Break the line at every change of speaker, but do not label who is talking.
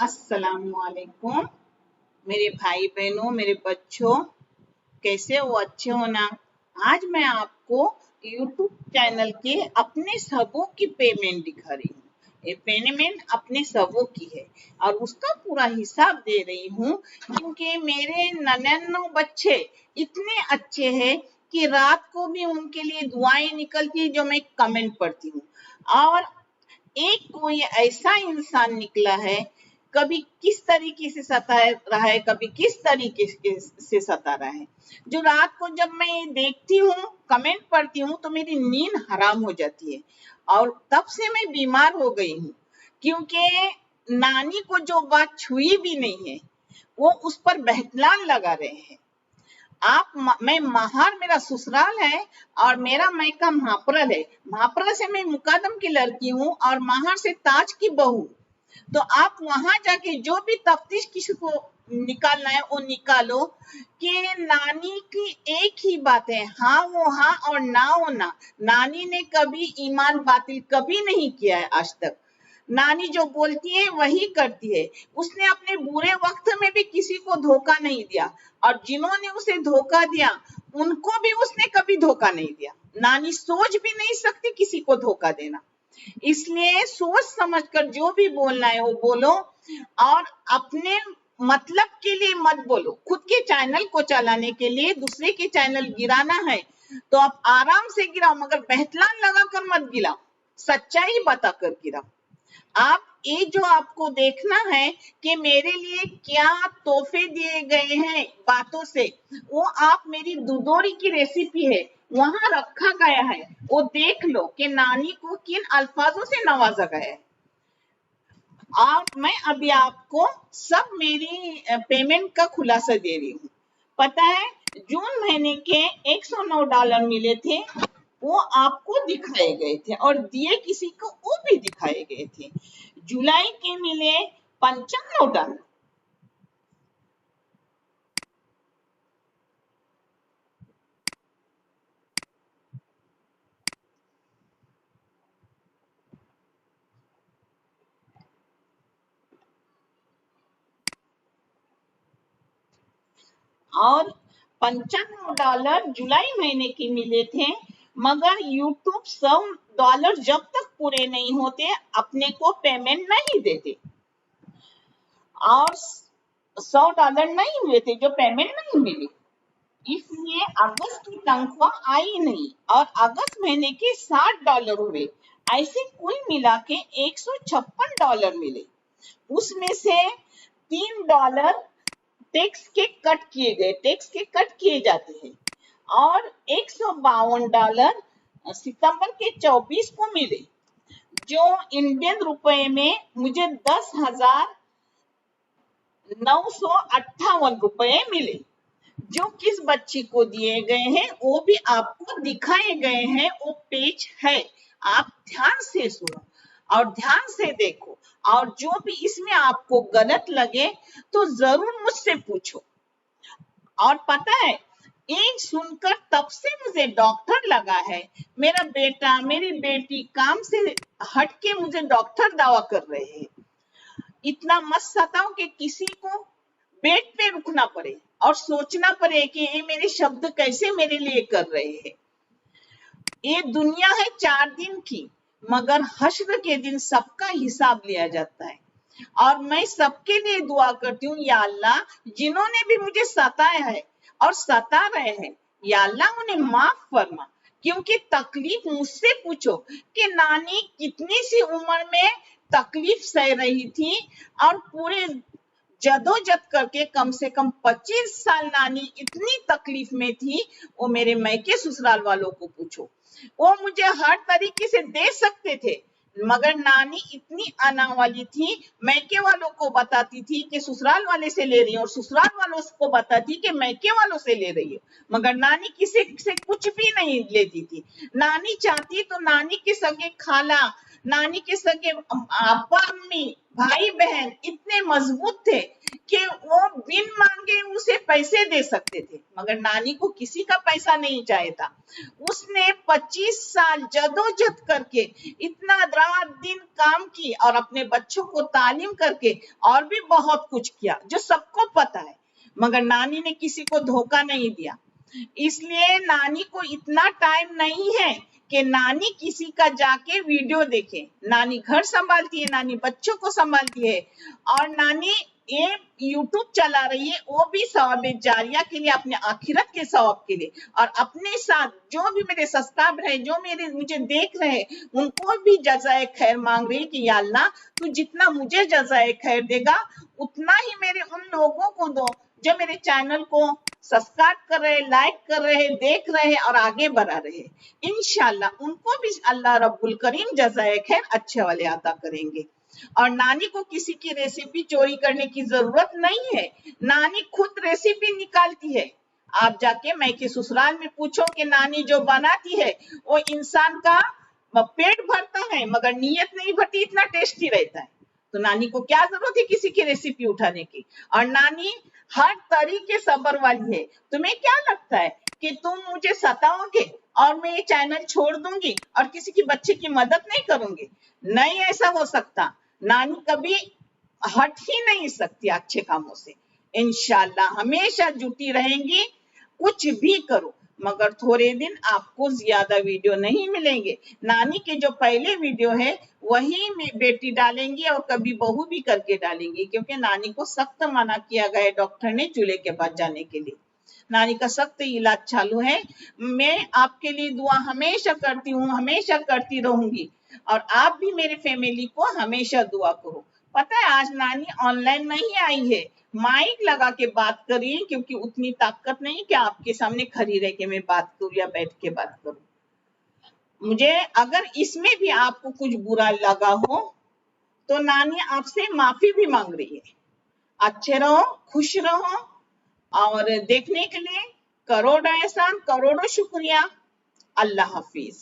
अस्सलामुअलैकुम मेरे भाई बहनों, मेरे बच्चों, कैसे हो? अच्छे हो ना? आज मैं आपको यूट्यूब चैनल के अपने सबों की पेमेंट दिखा रही हूँ। ये पेमेंट अपने सबों की है और उसका पूरा हिसाब दे रही हूँ, क्योंकि मेरे 99 बच्चे इतने अच्छे हैं कि रात को भी उनके लिए दुआएं निकलती है जो मैं कमेंट पढ़ती हूँ। और एक कोई ऐसा इंसान निकला है, कभी किस तरीके से सता रहा है, कभी किस तरीके से सता रहा है, जो रात को जब मैं देखती हूँ, कमेंट पढ़ती हूँ, तो मेरी नींद हराम हो जाती है। और तब से मैं बीमार हो गई हूँ, क्योंकि नानी को जो बात छुई भी नहीं है, वो उस पर बहतलान लगा रहे हैं। मैं महार मेरा ससुराल है और मेरा मायका महापरल है। महापरल से मैं मुकादम की लड़की हूँ और महार से ताज की बहू। तो आप वहां जाके जो भी तफ्तीश किसी को निकालना है वो निकालो, कि नानी की एक ही बात है, हाँ वो हाँ और ना वो ना। नानी ने कभी ईमान बातिल कभी नहीं किया है आज तक। नानी जो बोलती है वही करती है। उसने अपने बुरे वक्त में भी किसी को धोखा नहीं दिया, और जिन्होंने उसे धोखा दिया उनको भी उसने कभी धोखा नहीं दिया। नानी सोच भी नहीं सकती किसी को धोखा देना। इसलिए सोच समझकर जो भी बोलना है वो बोलो, और अपने मतलब के लिए मत बोलो। खुद के चैनल को चलाने के लिए दूसरे के चैनल गिराना है तो आप आराम से गिराओ, मगर बहतलान लगाकर मत गिराओ, सच्चाई बताकर गिराओ। आप ये जो आपको देखना है कि मेरे लिए क्या तोहफे दिए गए हैं बातों से, वो आप मेरी दुदोरी की रेसिपी है वहां रखा गया है, वो देख लो कि नानी को किन अल्फाजों से नवाजा गया है। और मैं अभी आपको सब मेरी पेमेंट का खुलासा दे रही हूँ। पता है, जून महीने के $109 मिले थे, वो आपको दिखाए गए थे, और दिए किसी को वो भी दिखाए गए थे। जुलाई के मिले $95। और $95 जुलाई महीने के मिले थे, मगर यूट्यूब $100 जब तक पूरे नहीं होते अपने को पेमेंट नहीं देते। और $100 नहीं हुए थे जो पेमेंट नहीं मिली, इसलिए अगस्त की तनख्वाह आई नहीं, और अगस्त महीने के $60 हुए। ऐसे कुल मिला के $156 मिले। उसमें से $3 टैक्स के कट किए गए, टैक्स के कट किए जाते हैं, और $152 सितंबर के 24 को मिले, जो इंडियन रुपए में मुझे 10,958 रुपए मिले। जो किस बच्ची को दिए गए हैं वो भी आपको दिखाए गए हैं, वो पेज है। आप ध्यान से सुनो और ध्यान से देखो, और जो भी इसमें आपको गलत लगे तो जरूर मुझसे पूछो। और पता है, ये सुनकर तब से मुझे डॉक्टर लगा है। मेरा बेटा मेरी बेटी काम से हटके मुझे डॉक्टर दावा कर रहे हैं। इतना मत सताओ कि किसी को बेड पे रुकना पड़े और सोचना पड़े कि ये मेरे शब्द कैसे मेरे लिए कर रहे हैं। ये दुनिया है 4 दिन की, मगर हश्र के दिन सबका हिसाब लिया जाता है। और मैं सबके लिए दुआ करती हूँ, या अल्लाह, जिन्होंने भी मुझे सताया है और सता रहे हैं, या अल्लाह उन्हें माफ फरमा। क्योंकि तकलीफ मुझसे पूछो कि नानी कितनी सी उम्र में तकलीफ सह रही थी, और पूरे जदोजहद करके कम से कम 25 साल नानी इतनी तकलीफ में थी। वो मेरे मैके ससुराल वालों को पूछो, वो मुझे हर तरीके से दे सकते थे, मगर नानी इतनी आना वाली थी, मैके वालों को बताती थी कि ससुराल वाले से ले रही है, और ससुराल वालों को बताती कि मैके वालों से ले रही है, मगर नानी किसी से कुछ भी नहीं लेती थी। नानी चाहती तो नानी के सगे खाला, नानी के सगे अब्बा अम्मी भाई बहन इतने मजबूत थे कि वो बिन मांगे उसे पैसे दे सकते थे, मगर नानी को किसी का पैसा नहीं चाहिए था। उसने 25 साल जदोजहद करके इतना रात दिन काम की और अपने बच्चों को तालीम करके और भी बहुत कुछ किया जो सबको पता है, मगर नानी ने किसी को धोखा नहीं दिया। इसलिए नानी को इतना टाइम नहीं है कि नानी किसी का जाके वीडियो देखे। नानी घर संभालती है, नानी बच्चों को संभालती है, और नानी ये यूट्यूब चला रही है वो भी सवाब जारिया के लिए, अपने आखिरत के सवाब के लिए, और अपने साथ जो भी मेरे सब्सक्राइबर है, जो मुझे देख रहे हैं, उनको भी जज़ाए खैर मांग रही है कि या अल्लाह तू जितना मुझे जज़ाए खैर देगा उतना ही मेरे उन लोगों को दो जो मेरे चैनल को सब्सक्राइब कर रहे, लाइक कर रहे, देख रहे और आगे बढ़ा रहे। इंशाल्लाह उनको भी अल्लाह रब्बुल करीम जज़ाए खैर अच्छे वाले अता करेंगे। और नानी को किसी की रेसिपी चोरी करने की जरूरत नहीं है, नानी खुद रेसिपी निकालती है। आप जाके मैके ससुराल में पूछो कि नानी जो बनाती है वो इंसान का पेट भरता है मगर नीयत नहीं भरती, इतना टेस्टी रहता है। तो नानी को क्या जरूरत है किसी की रेसिपी उठाने की। और नानी हर तरीके सब्र वाली है। तुम्हें क्या लगता है कि तुम मुझे सताओगे और मैं ये चैनल छोड़ दूंगी और किसी की बच्चे की मदद नहीं करूंगी? नहीं, ऐसा हो सकता। नानी कभी हट ही नहीं सकती अच्छे कामों से। इंशाल्लाह हमेशा जुटी रहेंगी, कुछ भी करो। मगर थोड़े दिन आपको ज्यादा वीडियो नहीं मिलेंगे। नानी के जो पहले वीडियो है वही में बेटी डालेंगी और कभी बहू भी करके डालेंगी, क्योंकि नानी को सख्त मना किया गया है डॉक्टर ने चूल्हे के पास जाने के लिए। नानी का सख्त इलाज चालू है। मैं आपके लिए दुआ हमेशा करती हूँ, हमेशा करती रहूंगी, और आप भी मेरे फैमिली को हमेशा दुआ करो। पता है आज नानी ऑनलाइन नहीं आई है, माइक लगा के बात कर रही है, क्योंकि उतनी ताकत नहीं कि आपके सामने खड़ी रह के मैं बात करूं या बैठ के बात करूं। मुझे अगर इसमें भी आपको कुछ बुरा लगा हो तो नानी आपसे माफी भी मांग रही है। अच्छे रहो, खुश रहो, और देखने के लिए करोड़ों एहसान, करोड़ों शुक्रिया। अल्लाह हाफिज।